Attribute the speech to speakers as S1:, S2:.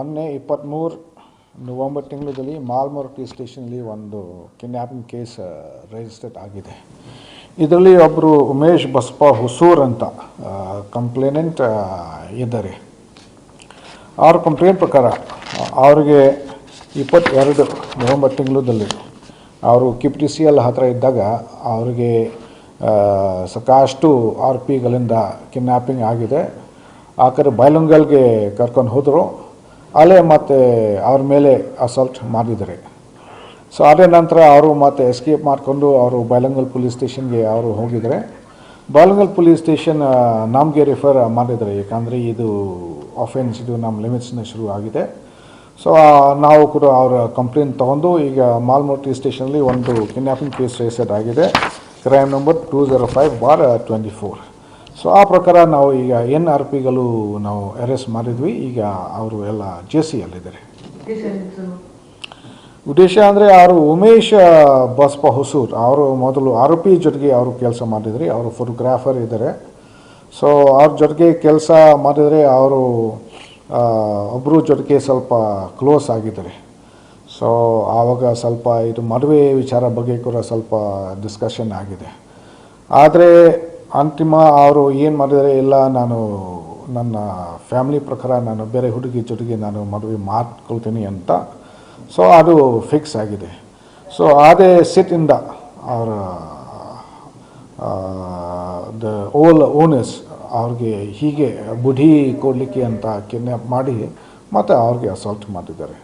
S1: ಮೊನ್ನೆ 23 ನವೆಂಬರ್ ತಿಂಗಳಲ್ಲಿ ಮಾಲ್ಮೋರ್ಟಿ ಸ್ಟೇಷನಲ್ಲಿ ಒಂದು ಕಿಡ್ನ್ಯಾಪಿಂಗ್ ಕೇಸ್ ರಿಜಿಸ್ಟರ್ ಆಗಿದೆ. ಇದರಲ್ಲಿ ಒಬ್ಬರು ಉಮೇಶ್ ಬಸಪ್ಪ ಹೊಸೂರ್ ಅಂತ ಕಂಪ್ಲೇನೆಂಟ್ ಇದ್ದಾರೆ. ಅವ್ರ ಕಂಪ್ಲೇಂಟ್ ಪ್ರಕಾರ ಅವ್ರಿಗೆ 22 ನವೆಂಬರ್ ತಿಂಗಳಲ್ಲಿ ಅವರು KPTCL ಹತ್ತಿರ ಇದ್ದಾಗ ಅವರಿಗೆ ಸಾಕಷ್ಟು RPಗಳಿಂದ ಕಿಡ್ನ್ಯಾಪಿಂಗ್ ಆಗಿದೆ. ಆ ಕಡೆ ಬೈಲುಂಗಲ್ಗೆ ಕರ್ಕೊಂಡು ಹೋದರು. ಅಲ್ಲೇ ಮತ್ತು ಅವ್ರ ಮೇಲೆ ಅಸಾಲ್ಟ್ ಮಾಡಿದ್ದಾರೆ. ಸೊ ಅದೇ ನಂತರ ಅವರು ಮತ್ತೆ ಎಸ್ಕೇಪ್ ಮಾಡಿಕೊಂಡು ಅವರು ಬೈಲುಂಗಲ್ ಪೊಲೀಸ್ ಸ್ಟೇಷನ್ಗೆ ಅವರು ಹೋಗಿದ್ದಾರೆ. ಬೈಲುಂಗಲ್ ಪೊಲೀಸ್ ಸ್ಟೇಷನ್ ನಮಗೆ ರಿಫರ್ ಮಾಡಿದ್ದಾರೆ, ಯಾಕಂದರೆ ಇದು ಆಫೆನ್ಸ್ ಇದು ನಮ್ಮ ಲಿಮಿಟ್ಸ್ನ ಶುರು ಆಗಿದೆ. ಸೊ ನಾವು ಕೂಡ ಅವರ ಕಂಪ್ಲೇಂಟ್ ತೊಗೊಂಡು ಈಗ ಮಾಲ್ಮೋರ್ಟಿ ಸ್ಟೇಷನಲ್ಲಿ ಒಂದು ಕಿಡ್ನ್ಯಾಪಿಂಗ್ ಕೇಸ್ ರಿಜಿಸ್ಟರ್ ಆಗಿದೆ, ಕ್ರೈಮ್ ನಂಬರ್ 205/24. ಸೊ ಆ ಪ್ರಕಾರ ನಾವು ಈಗ NRPಗಳು ನಾವು ಅರೆಸ್ಟ್ ಮಾಡಿದ್ವಿ. ಈಗ ಅವರು ಎಲ್ಲ JCಯಲ್ಲಿದ್ದಾರೆ. ಉದ್ದೇಶ ಅಂದರೆ ಅವರು ಉಮೇಶ್ ಬಸಪ್ಪ ಹೊಸೂರ್ ಅವರು ಮೊದಲು ಆರೋಪಿ ಜೊತೆಗೆ ಅವರು ಕೆಲಸ ಮಾಡಿದ್ರಿ. ಅವರು ಫೋಟೋಗ್ರಾಫರ್ ಇದ್ದಾರೆ. ಸೊ ಅವ್ರ ಜೊತೆಗೆ ಕೆಲಸ ಮಾಡಿದರೆ ಅವರು ಒಬ್ಬರು ಜೊತೆಗೆ ಸ್ವಲ್ಪ ಕ್ಲೋಸ್ ಆಗಿದ್ದಾರೆ. ಸೊ ಆವಾಗ ಸ್ವಲ್ಪ ಇದು ಮದುವೆ ವಿಚಾರ ಬಗ್ಗೆ ಕೂಡ ಸ್ವಲ್ಪ ಡಿಸ್ಕಷನ್ ಆಗಿದೆ. ಆದರೆ ಅಂತಿಮ ಅವರು ಏನು ಮಾಡಿದರೆ, ಇಲ್ಲ ನಾನು ನನ್ನ ಫ್ಯಾಮಿಲಿ ಪ್ರಕಾರ ನಾನು ಬೇರೆ ಹುಡುಗಿ ಜೊತೆಗೆ ನಾನು ಮದುವೆ ಮಾಡ್ಕೊಳ್ತೀನಿ ಅಂತ. ಸೊ ಅದು ಫಿಕ್ಸ್ ಆಗಿದೆ. ಸೊ ಅದೇ ಸಿಟ್ಟಿಂದ ಅವರ ದ ಓನರ್ಸ್ ಅವ್ರಿಗೆ ಹೀಗೆ ಬುದ್ಧಿ ಕೊಡಲಿಕ್ಕೆ ಅಂತ ಕಿಡ್ನ್ಯಾಪ್ ಮಾಡಿ ಮತ್ತು ಅವ್ರಿಗೆ ಅಸಾಲ್ಟ್ ಮಾಡಿದ್ದಾರೆ.